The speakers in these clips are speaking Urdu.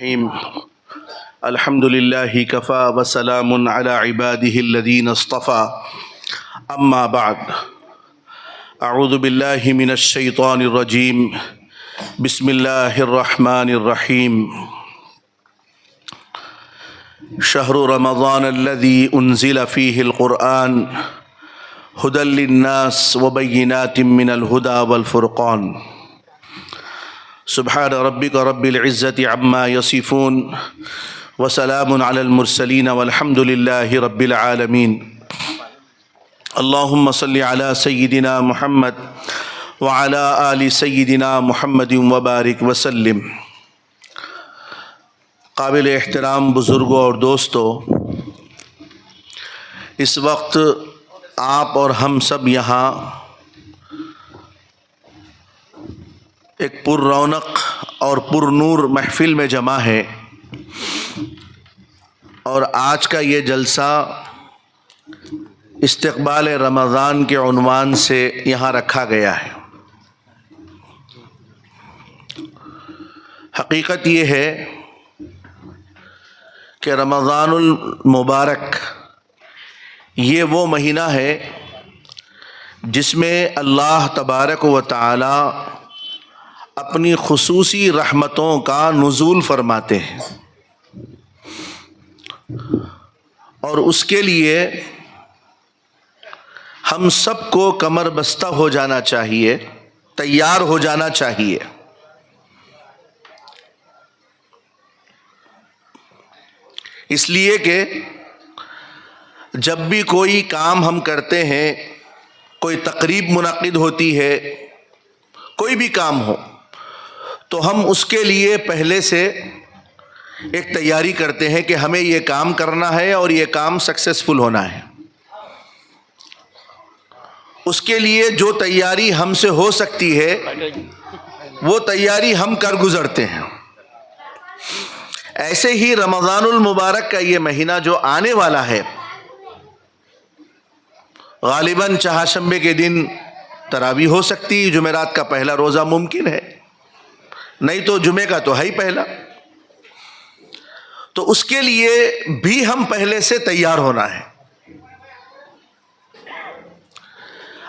الرحيم. الحمد لله كفى وسلام على عباده الذين اصطفى. أما بعد، أعوذ بالله من الشيطان الرجيم. بسم الله الرحمن الرحيم. شهر رمضان الذي أنزل فيه القرآن هدى للناس وبينات من الهدى والفرقان. سبحان ربك رب العزة عما يصفون وسلام على المرسلين والحمد لله رب العالمين. اللهم صل على سيدنا محمد وعلى آل سيدنا محمد وبارك وسلم. قابل احترام بزرگوں اور دوستوں، اس وقت آپ اور ہم سب یہاں ایک پر رونق اور پر نور محفل میں جمع ہے، اور آج کا یہ جلسہ استقبال رمضان کے عنوان سے یہاں رکھا گیا ہے. حقیقت یہ ہے کہ رمضان المبارک یہ وہ مہینہ ہے جس میں اللہ تبارک و تعالی اپنی خصوصی رحمتوں کا نزول فرماتے ہیں، اور اس کے لیے ہم سب کو کمر بستہ ہو جانا چاہیے، تیار ہو جانا چاہیے. اس لیے کہ جب بھی کوئی کام ہم کرتے ہیں، کوئی تقریب منعقد ہوتی ہے، کوئی بھی کام ہو، تو ہم اس کے لیے پہلے سے ایک تیاری کرتے ہیں کہ ہمیں یہ کام کرنا ہے اور یہ کام سکسیسفل ہونا ہے. اس کے لیے جو تیاری ہم سے ہو سکتی ہے وہ تیاری ہم کر گزرتے ہیں. ایسے ہی رمضان المبارک کا یہ مہینہ جو آنے والا ہے، غالباً چہارشنبے کے دن تراویح ہو سکتی، جمعرات کا پہلا روزہ ممکن ہے، نہیں تو جمعے کا تو ہے ہی پہلا. تو اس کے لیے بھی ہم پہلے سے تیار ہونا ہے.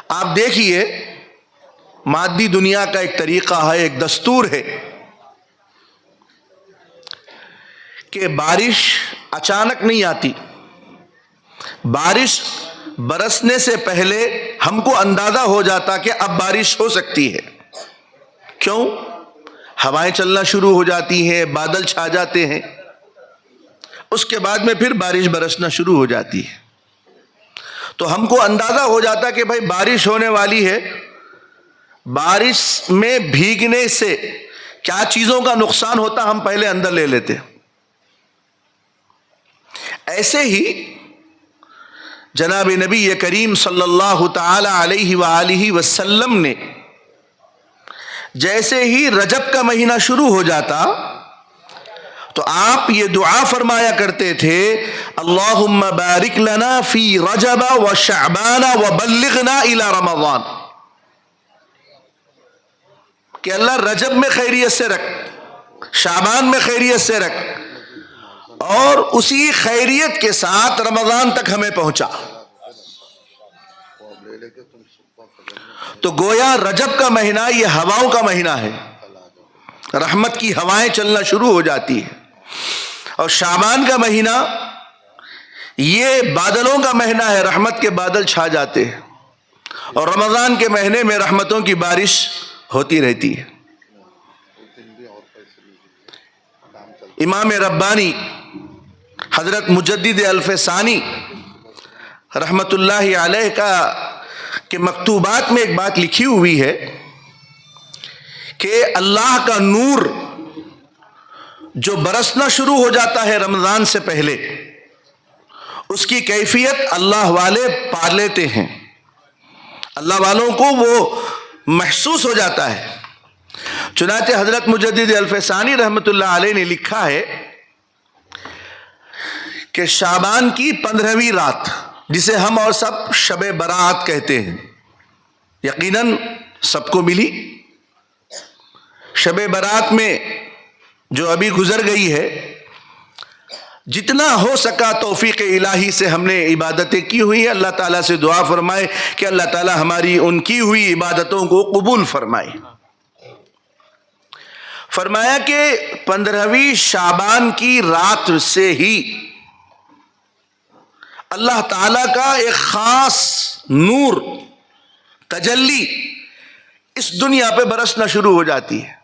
آپ دیکھیے، مادی دنیا کا ایک طریقہ ہے، ایک دستور ہے کہ بارش اچانک نہیں آتی. بارش برسنے سے پہلے ہم کو اندازہ ہو جاتا کہ اب بارش ہو سکتی ہے. کیوں؟ ہوائیں چلنا شروع ہو جاتی ہیں، بادل چھا جاتے ہیں، اس کے بعد میں پھر بارش برسنا شروع ہو جاتی ہے. تو ہم کو اندازہ ہو جاتا کہ بھائی بارش ہونے والی ہے. بارش میں بھیگنے سے کیا چیزوں کا نقصان ہوتا ہم پہلے اندر لے لیتے. ایسے ہی جناب نبی کریم صلی اللہ تعالی علیہ وآلہ وسلم نے جیسے ہی رجب کا مہینہ شروع ہو جاتا تو آپ یہ دعا فرمایا کرتے تھے، اللہم بارک لنا فی رجب و شعبان و بلغنا الی رمضان، کہ اللہ رجب میں خیریت سے رکھ، شعبان میں خیریت سے رکھ، اور اسی خیریت کے ساتھ رمضان تک ہمیں پہنچا. تو گویا رجب کا مہینہ یہ ہواؤں کا مہینہ ہے، رحمت کی ہوائیں چلنا شروع ہو جاتی ہے. اور شعبان کا مہینہ یہ بادلوں کا مہینہ ہے، رحمت کے بادل چھا جاتے ہیں، اور رمضان کے مہینے میں رحمتوں کی بارش ہوتی رہتی ہے. امام ربانی حضرت مجدد الف ثانی رحمت اللہ علیہ کا کہ مکتوبات میں ایک بات لکھی ہوئی ہے کہ اللہ کا نور جو برسنا شروع ہو جاتا ہے رمضان سے پہلے، اس کی کیفیت اللہ والے پا لیتے ہیں، اللہ والوں کو وہ محسوس ہو جاتا ہے. چنانچہ حضرت مجدد الف ثانی رحمت اللہ علیہ نے لکھا ہے کہ شعبان کی 15ویں رات، جسے ہم اور سب شب برات کہتے ہیں، یقیناً سب کو ملی. شب برات میں جو ابھی گزر گئی ہے، جتنا ہو سکا توفیق الہی سے ہم نے عبادتیں کی ہوئی ہیں. اللہ تعالیٰ سے دعا فرمائے کہ اللہ تعالیٰ ہماری ان کی ہوئی عبادتوں کو قبول فرمائے. فرمایا کہ 15ویں شعبان کی رات سے ہی اللہ تعالیٰ کا ایک خاص نور تجلی اس دنیا پہ برسنا شروع ہو جاتی ہے.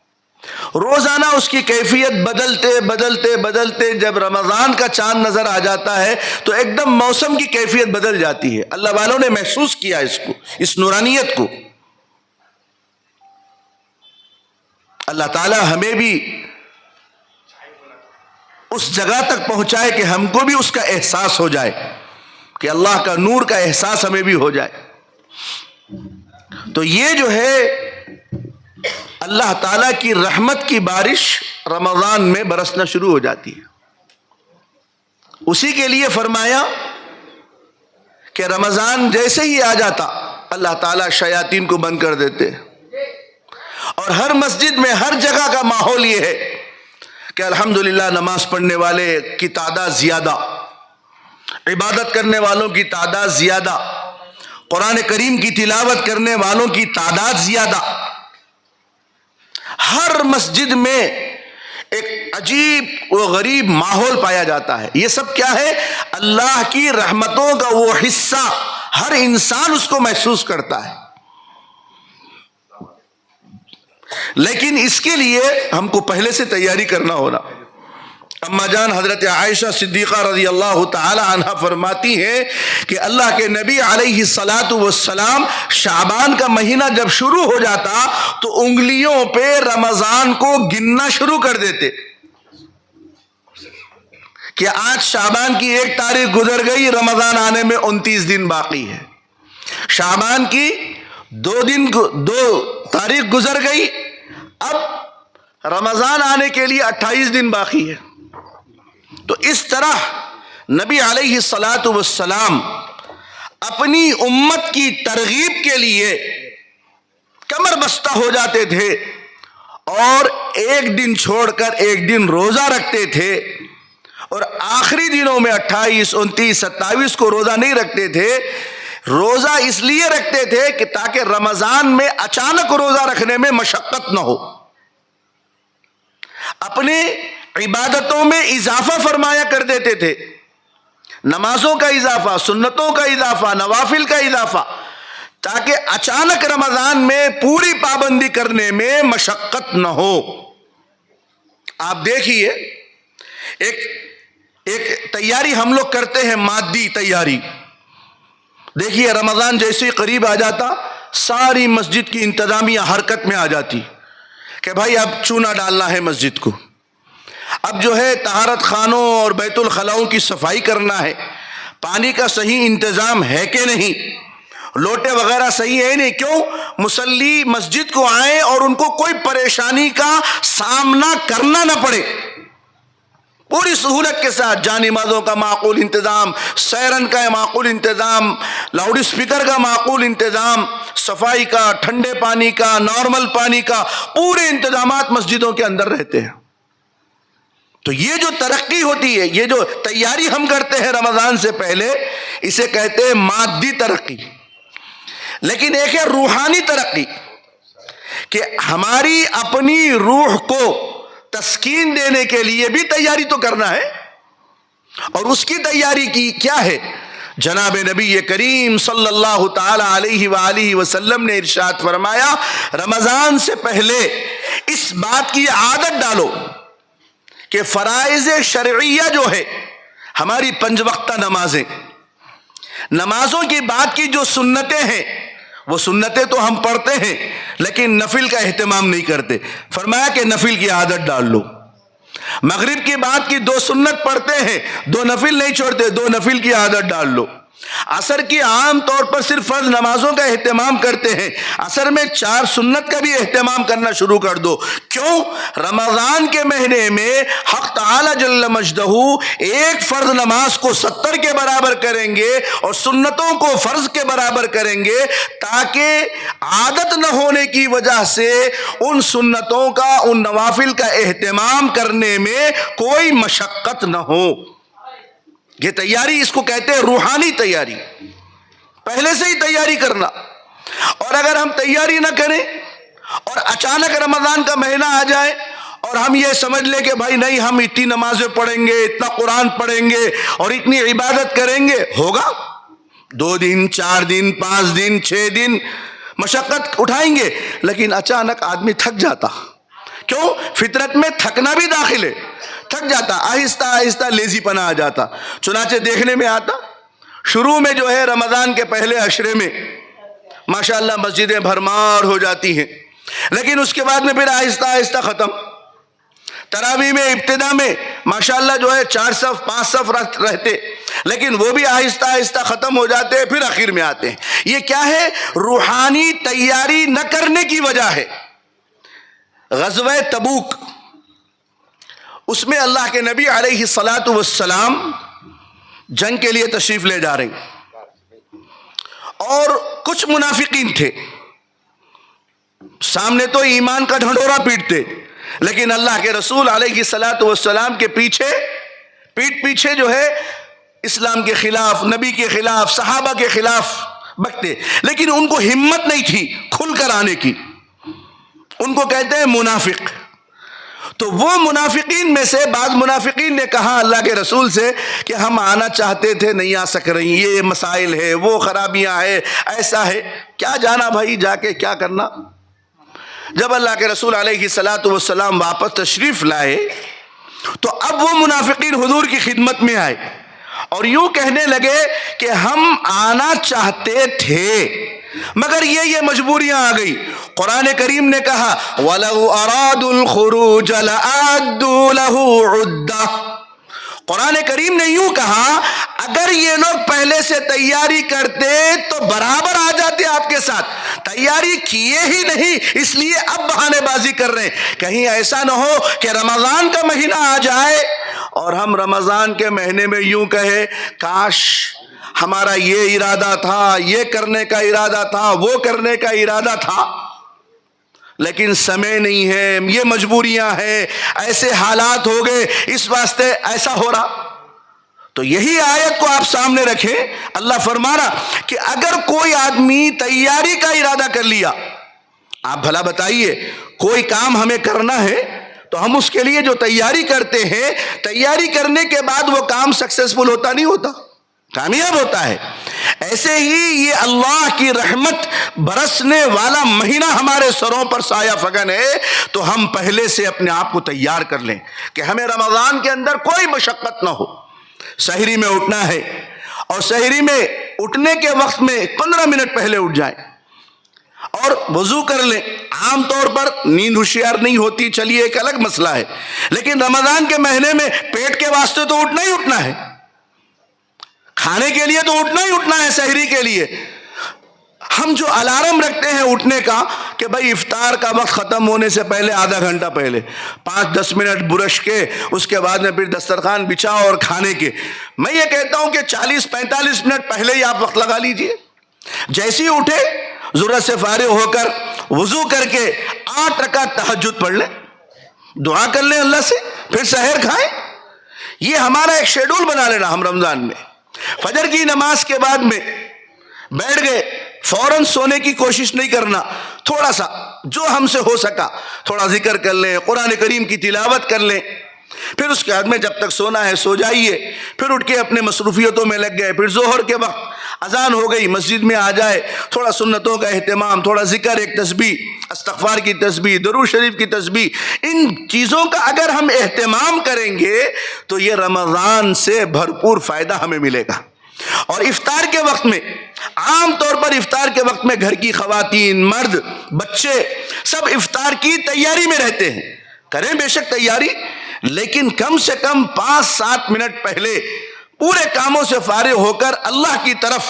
روزانہ اس کی کیفیت بدلتے بدلتے بدلتے جب رمضان کا چاند نظر آ جاتا ہے تو ایک دم موسم کی کیفیت بدل جاتی ہے. اللہ والوں نے محسوس کیا اس کو، اس نورانیت کو. اللہ تعالیٰ ہمیں بھی اس جگہ تک پہنچائے کہ ہم کو بھی اس کا احساس ہو جائے، کہ اللہ کا نور کا احساس ہمیں بھی ہو جائے. تو یہ جو ہے اللہ تعالیٰ کی رحمت کی بارش رمضان میں برسنا شروع ہو جاتی ہے. اسی کے لیے فرمایا کہ رمضان جیسے ہی آ جاتا اللہ تعالیٰ شیاطین کو بند کر دیتے. اور ہر مسجد میں ہر جگہ کا ماحول یہ ہے کہ الحمدللہ نماز پڑھنے والے کی تعداد زیادہ، عبادت کرنے والوں کی تعداد زیادہ، قرآن کریم کی تلاوت کرنے والوں کی تعداد زیادہ. ہر مسجد میں ایک عجیب و غریب ماحول پایا جاتا ہے. یہ سب کیا ہے؟ اللہ کی رحمتوں کا وہ حصہ ہر انسان اس کو محسوس کرتا ہے. لیکن اس کے لیے ہم کو پہلے سے تیاری کرنا ہوگا. اما جان حضرت عائشہ صدیقہ رضی اللہ تعالی عنہ فرماتی ہیں کہ اللہ کے نبی علیہ الصلاۃ والسلام شعبان کا مہینہ جب شروع ہو جاتا تو انگلیوں پہ رمضان کو گننا شروع کر دیتے کہ آج شعبان کی 1 تاریخ گزر گئی، رمضان آنے میں 29 دن باقی ہے. شعبان کی 2 تاریخ گزر گئی، اب رمضان آنے کے لیے 28 دن باقی ہے. تو اس طرح نبی علیہ الصلاۃ والسلام اپنی امت کی ترغیب کے لیے کمر بستہ ہو جاتے تھے اور ایک دن چھوڑ کر ایک دن روزہ رکھتے تھے. اور آخری دنوں میں 28 29 27 کو روزہ نہیں رکھتے تھے. روزہ اس لیے رکھتے تھے کہ تاکہ رمضان میں اچانک روزہ رکھنے میں مشقت نہ ہو. اپنے عبادتوں میں اضافہ فرمایا کر دیتے تھے، نمازوں کا اضافہ، سنتوں کا اضافہ، نوافل کا اضافہ، تاکہ اچانک رمضان میں پوری پابندی کرنے میں مشقت نہ ہو. آپ دیکھیے ایک تیاری ہم لوگ کرتے ہیں، مادی تیاری. دیکھیے رمضان جیسے ہی قریب آ جاتا ساری مسجد کی انتظامیہ حرکت میں آ جاتی کہ بھائی اب چونا ڈالنا ہے مسجد کو، اب جو ہے طہارت خانوں اور بیت الخلاؤں کی صفائی کرنا ہے، پانی کا صحیح انتظام ہے کہ نہیں، لوٹے وغیرہ صحیح ہے نہیں. کیوں؟ مصلی مسجد کو آئیں اور ان کو کوئی پریشانی کا سامنا کرنا نہ پڑے. پوری سہولت کے ساتھ جانمازوں کا معقول انتظام، سیرن کا معقول انتظام، لاؤڈ اسپیکر کا معقول انتظام، صفائی کا، ٹھنڈے پانی کا، نارمل پانی کا، پورے انتظامات مسجدوں کے اندر رہتے ہیں. تو یہ جو ترقی ہوتی ہے، یہ جو تیاری ہم کرتے ہیں رمضان سے پہلے، اسے کہتے ہیں مادی ترقی. لیکن ایک ہے روحانی ترقی، کہ ہماری اپنی روح کو تسکین دینے کے لیے بھی تیاری تو کرنا ہے. اور اس کی تیاری کی کیا ہے؟ جناب نبی کریم صلی اللہ تعالی علیہ وآلہ وسلم نے ارشاد فرمایا رمضان سے پہلے اس بات کی عادت ڈالو کہ فرائض شرعیہ جو ہے، ہماری 5 وقتہ نمازیں، نمازوں کی بات کی جو سنتیں ہیں، وہ سنتیں تو ہم پڑھتے ہیں لیکن نفل کا اہتمام نہیں کرتے. فرمایا کہ نفل کی عادت ڈال لو. مغرب کی بات کی 2 سنت پڑھتے ہیں، 2 نفل نہیں چھوڑتے، 2 نفل کی عادت ڈال لو. عصر کی عام طور پر صرف فرض نمازوں کا اہتمام کرتے ہیں، عصر میں 4 سنت کا بھی اہتمام کرنا شروع کر دو۔ کیوں؟ رمضان کے مہینے میں حق تعالی جل مجدہ ایک فرض نماز کو 70 کے برابر کریں گے اور سنتوں کو فرض کے برابر کریں گے، تاکہ عادت نہ ہونے کی وجہ سے ان سنتوں کا، ان نوافل کا اہتمام کرنے میں کوئی مشقت نہ ہو۔ یہ تیاری، اس کو کہتے ہیں روحانی تیاری، پہلے سے ہی تیاری کرنا۔ اور اگر ہم تیاری نہ کریں اور اچانک رمضان کا مہینہ آ جائے اور ہم یہ سمجھ لیں کہ بھائی نہیں، ہم اتنی نمازیں پڑھیں گے، اتنا قرآن پڑھیں گے اور اتنی عبادت کریں گے، ہوگا 2 دن 4 دن 5 دن 6 دن مشقت اٹھائیں گے، لیکن اچانک آدمی تھک جاتا۔ کیوں؟ فطرت میں تھکنا بھی داخل ہے، تھک جاتا، آہستہ آہستہ لیزی پنا آ جاتا۔ چنانچہ دیکھنے میں آتا شروع میں جو ہے رمضان کے پہلے عشرے میں ماشاءاللہ مسجدیں بھرمار ہو جاتی ہیں، لیکن اس کے بعد میں پھر آہستہ آہستہ ختم۔ تراویح میں ابتدا میں ماشاءاللہ جو ہے 4 صف 5 صف رہتے، لیکن وہ بھی آہستہ آہستہ ختم ہو جاتے، پھر آخر میں آتے ہیں۔ یہ کیا ہے؟ روحانی تیاری نہ کرنے کی وجہ ہے۔ غزوہ تبوک، اس میں اللہ کے نبی علیہ الصلاۃ والسلام جنگ کے لیے تشریف لے جا رہے ہیں، اور کچھ منافقین تھے سامنے تو ایمان کا ڈھنڈورا پیٹتے، لیکن اللہ کے رسول علیہ الصلاۃ والسلام کے پیچھے پیٹ پیچھے جو ہے اسلام کے خلاف، نبی کے خلاف، صحابہ کے خلاف بکتے، لیکن ان کو ہمت نہیں تھی کھل کر آنے کی۔ ان کو کہتے ہیں منافق۔ تو وہ منافقین میں سے بعض منافقین نے کہا اللہ کے رسول سے کہ ہم آنا چاہتے تھے، نہیں آ سک رہی، یہ مسائل ہے، وہ خرابیاں ہے، ایسا ہے، کیا جانا بھائی، جا کے کیا کرنا۔ جب اللہ کے رسول علیہ الصلاۃ والسلام واپس تشریف لائے تو اب وہ منافقین حضور کی خدمت میں آئے اور یوں کہنے لگے کہ ہم آنا چاہتے تھے مگر یہ مجبوریاں آ گئی۔ قرآن کریم نے کہا وَلَوْ أَرَادُوا الْخُرُوجَ لَأَعَدُّوا لَهُ عُدَّةً۔ قرآن کریم نے یوں کہا اگر یہ لوگ پہلے سے تیاری کرتے تو برابر آ جاتے آپ کے ساتھ، تیاری کیے ہی نہیں، اس لیے اب بہانے بازی کر رہے ہیں۔ کہیں ایسا نہ ہو کہ رمضان کا مہینہ آ جائے اور ہم رمضان کے مہینے میں یوں کہے کاش ہمارا یہ ارادہ تھا، یہ کرنے کا ارادہ تھا، وہ کرنے کا ارادہ تھا، لیکن سمے نہیں ہے، یہ مجبوریاں ہیں، ایسے حالات ہو گئے، اس واسطے ایسا ہو رہا۔ تو یہی آیت کو آپ سامنے رکھیں، اللہ فرما رہا کہ اگر کوئی آدمی تیاری کا ارادہ کر لیا، آپ بھلا بتائیے کوئی کام ہمیں کرنا ہے تو ہم اس کے لیے جو تیاری کرتے ہیں، تیاری کرنے کے بعد وہ کام سکسیسفل ہوتا نہیں ہوتا، کامیاب ہوتا ہے۔ ایسے ہی یہ اللہ کی رحمت برسنے والا مہینہ ہمارے سروں پر سایہ فگن ہے، تو ہم پہلے سے اپنے آپ کو تیار کر لیں کہ ہمیں رمضان کے اندر کوئی مشقت نہ ہو۔ سحری میں اٹھنا ہے اور سحری میں اٹھنے کے وقت میں 15 منٹ پہلے اٹھ جائیں اور وضو کر لیں۔ عام طور پر نیند ہوشیار نہیں ہوتی، چلیے ایک الگ مسئلہ ہے، لیکن رمضان کے مہینے میں پیٹ کے واسطے تو اٹھنا ہی اٹھنا ہے، کھانے کے لیے تو اٹھنا ہی اٹھنا ہے۔ سحری کے لیے ہم جو الارم رکھتے ہیں اٹھنے کا کہ بھائی افطار کا وقت ختم ہونے سے پہلے آدھا گھنٹہ پہلے 5-10 منٹ برش کے، اس کے بعد میں پھر دسترخوان بچھاؤ اور کھانے کے، میں یہ کہتا ہوں کہ 40-45 منٹ پہلے ہی آپ وقت لگا لیجئے۔ جیسے ہی اٹھے ضرورت سے فارغ ہو کر وضو کر کے 8 رکعت تہجد پڑھ لیں، دعا کر لیں اللہ سے، پھر سحر کھائیں۔ یہ ہمارا ایک شیڈول بنا لینا۔ ہم رمضان میں فجر کی نماز کے بعد میں بیٹھ گئے، فوراً سونے کی کوشش نہیں کرنا، تھوڑا سا جو ہم سے ہو سکا تھوڑا ذکر کر لیں، قرآن کریم کی تلاوت کر لیں، پھر اس کے بعد میں جب تک سونا ہے سو جائیے، پھر اٹھ کے اپنے مصروفیتوں میں لگ گئے، پھر ظہر کے وقت اذان ہو گئی، مسجد میں آ جائے، تھوڑا سنتوں کا اہتمام، تھوڑا ذکر، ایک تسبیح، استغفار کی تسبیح، درود شریف کی تسبیح، ان چیزوں کا اگر ہم اہتمام کریں گے تو یہ رمضان سے بھرپور فائدہ ہمیں ملے گا۔ اور افطار کے وقت میں عام طور پر افطار کے وقت میں گھر کی خواتین، مرد، بچے سب افطار کی تیاری میں رہتے ہیں، کریں بے شک تیاری، لیکن کم سے کم 5-7 منٹ پہلے پورے کاموں سے فارغ ہو کر اللہ کی طرف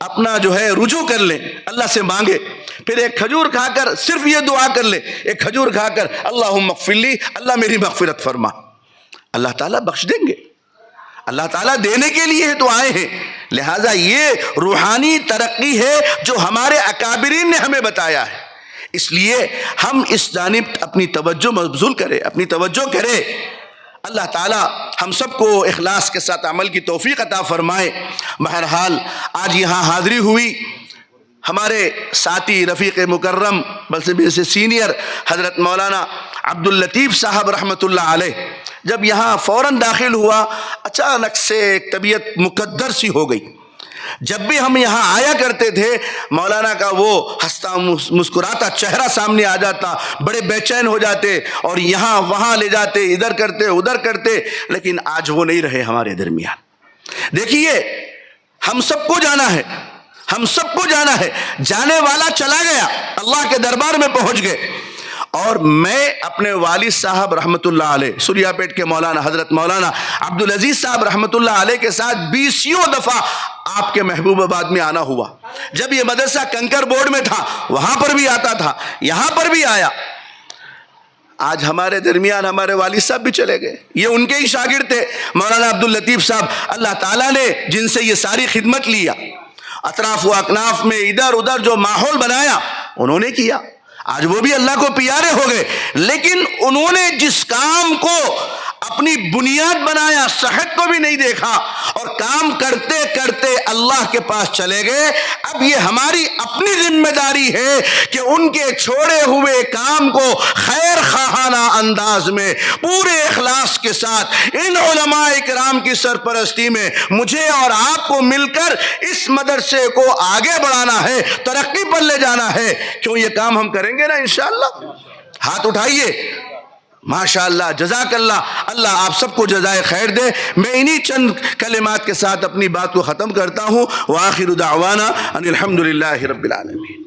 اپنا جو ہے رجوع کر لیں, اللہ سے مانگے. پھر ایک کھجور کھا کر صرف یہ دعا کر لے, ایک کھجور کھا کر اللہم اغفر لی, اللہ میری مغفرت فرما. اللہ تعالیٰ بخش دیں گے. اللہ تعالیٰ دینے کے لیے تو آئے ہیں. لہٰذا یہ روحانی ترقی ہے جو ہمارے اکابرین نے ہمیں بتایا ہے. اس لیے ہم اس جانب اپنی توجہ مبذول کریں, اپنی توجہ کریں. اللہ تعالیٰ ہم سب کو اخلاص کے ساتھ عمل کی توفیق عطا فرمائے. بہرحال آج یہاں حاضری ہوئی ہمارے ساتھی رفیق مکرم بلکہ سے سینئر حضرت مولانا عبد اللطیف صاحب رحمۃ اللہ علیہ. جب یہاں فوراً داخل ہوا, اچانک سے ایک طبیعت مقدر سی ہو گئی. جب بھی ہم یہاں آیا کرتے تھے مولانا کا وہ ہنستا مسکراتا چہرہ سامنے آ جاتا, بڑے بے چین ہو جاتے اور یہاں وہاں لے جاتے, ادھر کرتے ادھر کرتے. لیکن آج وہ نہیں رہے ہمارے درمیان. دیکھیے ہم سب کو جانا ہے, ہم سب کو جانا ہے. جانے والا چلا گیا, اللہ کے دربار میں پہنچ گئے. اور میں اپنے والد صاحب رحمۃ اللہ علیہ سوریا پیٹ کے مولانا حضرت مولانا عبدالعزیز صاحب رحمۃ اللہ علیہ کے ساتھ 20 دفعہ آپ کے محبوب آباد میں آنا ہوا. جب یہ مدرسہ کنکر بورڈ میں تھا وہاں پر بھی آتا تھا, یہاں پر بھی آیا. آج ہمارے درمیان ہمارے والد صاحب بھی چلے گئے. یہ ان کے ہی شاگرد تھے مولانا عبد اللطیف صاحب. اللہ تعالیٰ نے جن سے یہ ساری خدمت لیا, اطراف و اکناف میں ادھر ادھر جو ماحول بنایا انہوں نے کیا. آج وہ بھی اللہ کو پیارے ہو گئے. لیکن انہوں نے جس کام کو اپنی بنیاد بنایا صحت کو بھی نہیں دیکھا اور کام کرتے کرتے اللہ کے پاس چلے گئے. اب یہ ہماری اپنی ذمہ داری ہے کہ ان کے چھوڑے ہوئے کام کو خیر خواہانہ انداز میں پورے اخلاص کے ساتھ ان علماء کرام کی سرپرستی میں مجھے اور آپ کو مل کر اس مدرسے کو آگے بڑھانا ہے, ترقی پر لے جانا ہے. کیوں یہ کام ہم کریں گے نا انشاءاللہ. ہاتھ اٹھائیے. ماشاءاللہ, جزاک اللہ, اللہ آپ سب کو جزائے خیر دے. میں انہی چند کلمات کے ساتھ اپنی بات کو ختم کرتا ہوں. وآخر دعوانا ان الحمدللہ رب العالمین.